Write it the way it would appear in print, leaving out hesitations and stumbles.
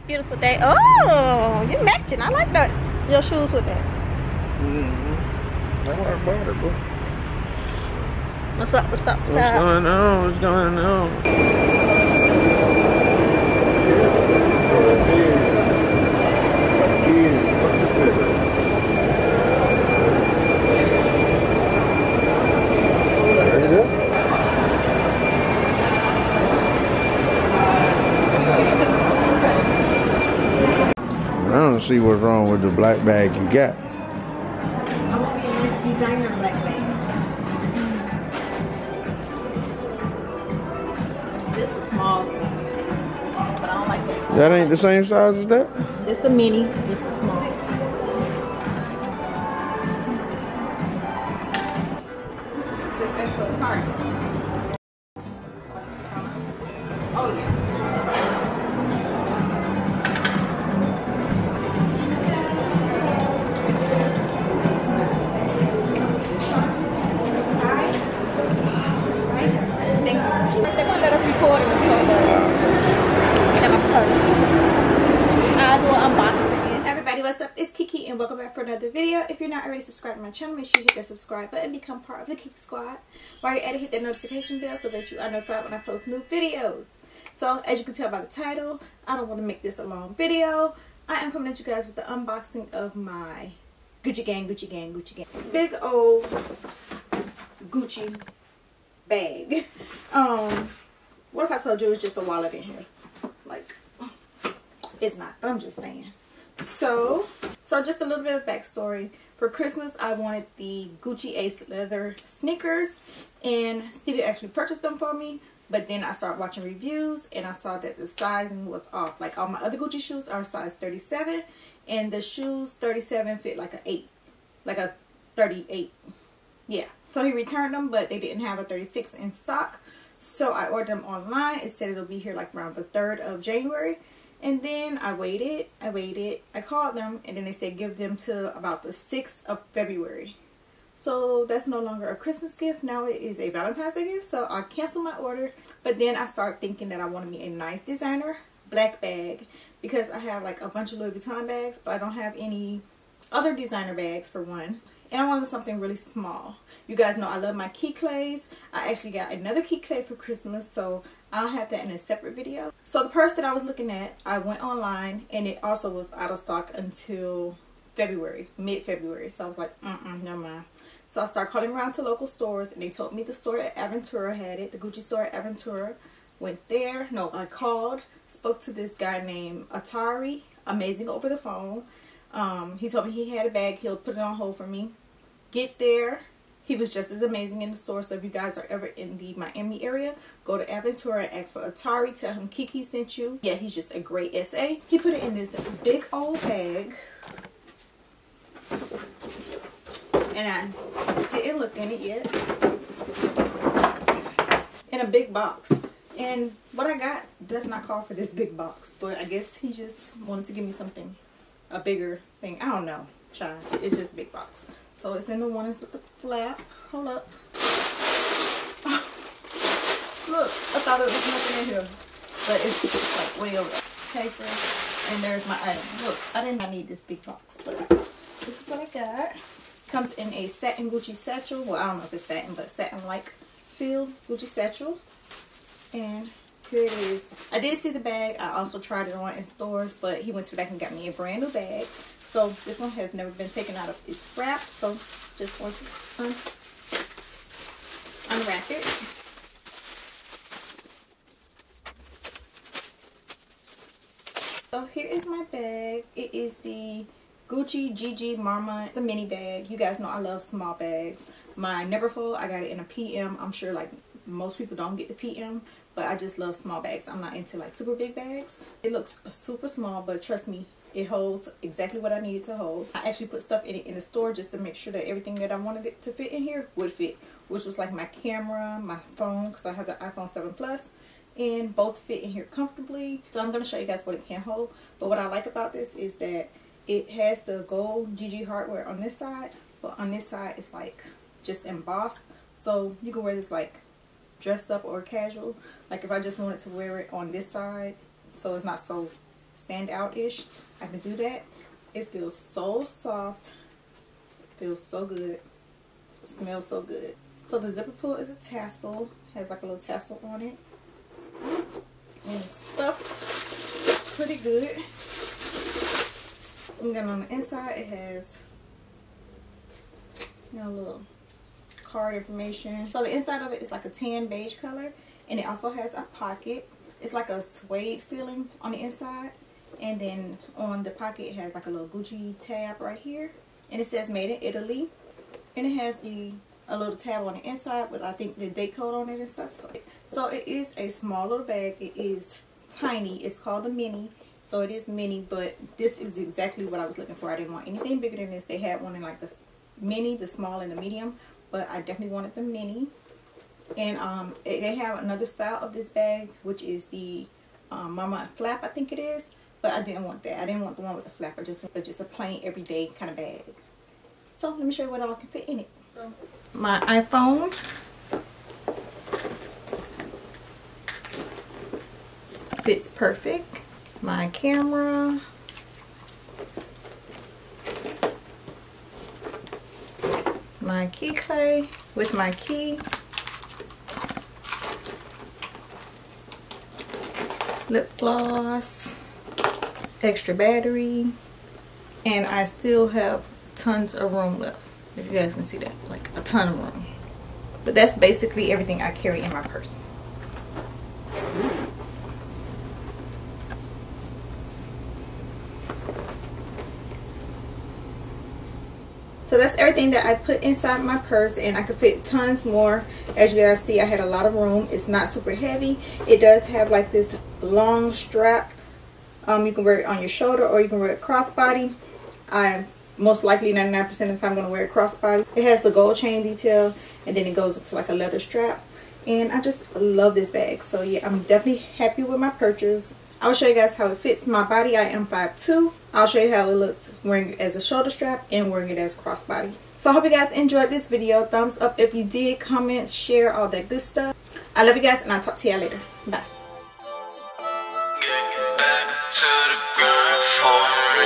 Beautiful day. Oh, you're matching. I like that. Your shoes with that. That's what I bought it, bro. What's up? What's up? What's going on? What's going on? I don't see what's wrong with the black bag you got. I want me a nice designer black bag. This the small size, but I don't like this. That ain't the same size as that? This the mini, this the small. Just that's for a cart. Oh yeah. Everybody, what's up? It's Kiki and welcome back for another video. If you're not already subscribed to my channel, make sure you hit that subscribe button and become part of the Keek Squad. While you're at it, hit that notification bell so that you are notified when I post new videos. So as you can tell by the title, I don't want to make this a long video. I am coming at you guys with the unboxing of my Gucci gang big old Gucci bag. What if I told you it was just a wallet in here? Like, it's not, but I'm just saying. So just a little bit of backstory. For Christmas, I wanted the Gucci Ace leather sneakers, and Stevie actually purchased them for me. But then I started watching reviews, and I saw that the sizing was off. Like, all my other Gucci shoes are size 37, and the shoes 37 fit like a 8, like a 38. Yeah. So he returned them, but they didn't have a 36 in stock. So I ordered them online. It said it'll be here like around the 3rd of January. And then I waited. I called them, and then they said give them to about the 6th of February. So that's no longer a Christmas gift. Now it is a Valentine's Day gift. So I canceled my order. But then I started thinking that I wanted me a nice designer black bag, because I have like a bunch of Louis Vuitton bags, but I don't have any other designer bags for one. And I wanted something really small. You guys know I love my key clays. I actually got another key clay for Christmas, so I'll have that in a separate video. So the purse that I was looking at, I went online, and it also was out of stock until February, mid-February. So I was like, never mind. So I started calling around to local stores, and they told me the store at Aventura had it, the Gucci store at Aventura. Went there. No, I called, spoke to this guy named Atari, amazing over the phone. He told me he had a bag, he'll put it on hold for me. Get there. He was just as amazing in the store. So if you guys are ever in the Miami area, go to Aventura and ask for Atari. Tell him Kiki sent you. Yeah, he's just a great SA. He put it in this big old bag. And I didn't look in it yet. In a big box. And what I got does not call for this big box. But I guess he just wanted to give me something, a bigger thing. I don't know, child. It's just a big box. So it's in the ones with the flap. Hold up. Oh, look, I thought it was nothing in here, but it's like way over paper. And there's my item. Look, I did not need this big box, but this is what I got. Comes in a satin Gucci satchel. Well, I don't know if it's satin, but satin-like feel Gucci satchel. And here it is. I did see the bag. I also tried it on in stores, but he went to the back and got me a brand new bag. So this one has never been taken out of its wrap. So just want to unwrap it. So here is my bag. It is the Gucci Marmont. It's a mini bag. You guys know I love small bags. My Neverfull, I got it in a PM. I'm sure like most people don't get the PM, but I just love small bags. I'm not into like super big bags. It looks super small, but trust me, it holds exactly what I needed to hold. I actually put stuff in it in the store just to make sure that everything that I wanted it to fit in here would fit, which was like my camera, my phone, because I have the iPhone 7 Plus, and both fit in here comfortably. So I'm going to show you guys what it can hold. But what I like about this is that it has the gold GG hardware on this side, but on this side it's like just embossed. So you can wear this like dressed up or casual. Like if I just wanted to wear it on this side, so it's not so stand out-ish, I can do that. It feels so soft, feels so good, smells so good. So the zipper pull is a tassel, has like a little tassel on it, and it's stuffed pretty good. And then on the inside it has, you know, a little card information. So the inside of it is like a tan beige color, and it also has a pocket. It's like a suede feeling on the inside, and then on the pocket it has like a little Gucci tab right here, and it says made in Italy, and it has a little tab on the inside with I think the date code on it and stuff. So it is a small little bag. It is tiny. It's called the mini, so it is mini, but this is exactly what I was looking for. I didn't want anything bigger than this. They had one in like the mini, the small, and the medium, but I definitely wanted the mini. And they have another style of this bag, which is the Marmont flap, I think it is, but I didn't want that. I didn't want the one with the flap. I just wanted just a plain everyday kind of bag. So let me show you what all can fit in it. My iPhone, fits perfect. My camera, my KEKE with my key, lip gloss, extra battery, and I still have tons of room left. If you guys can see that, like a ton of room. But that's basically everything I carry in my purse. So that's everything that I put inside my purse, and I could fit tons more. As you guys see, I had a lot of room. It's not super heavy. It does have like this long strap. You can wear it on your shoulder, or you can wear it crossbody. I most likely 99% of the time I'm going to wear it crossbody. It has the gold chain detail, and then it goes into like a leather strap. And I just love this bag. So yeah, I'm definitely happy with my purchase. I'll show you guys how it fits my body. I am 5'2". I'll show you how it looks wearing it as a shoulder strap and wearing it as crossbody. So I hope you guys enjoyed this video. Thumbs up if you did, comments, share, all that good stuff. I love you guys, and I'll talk to y'all later. Bye. Get back to the grind for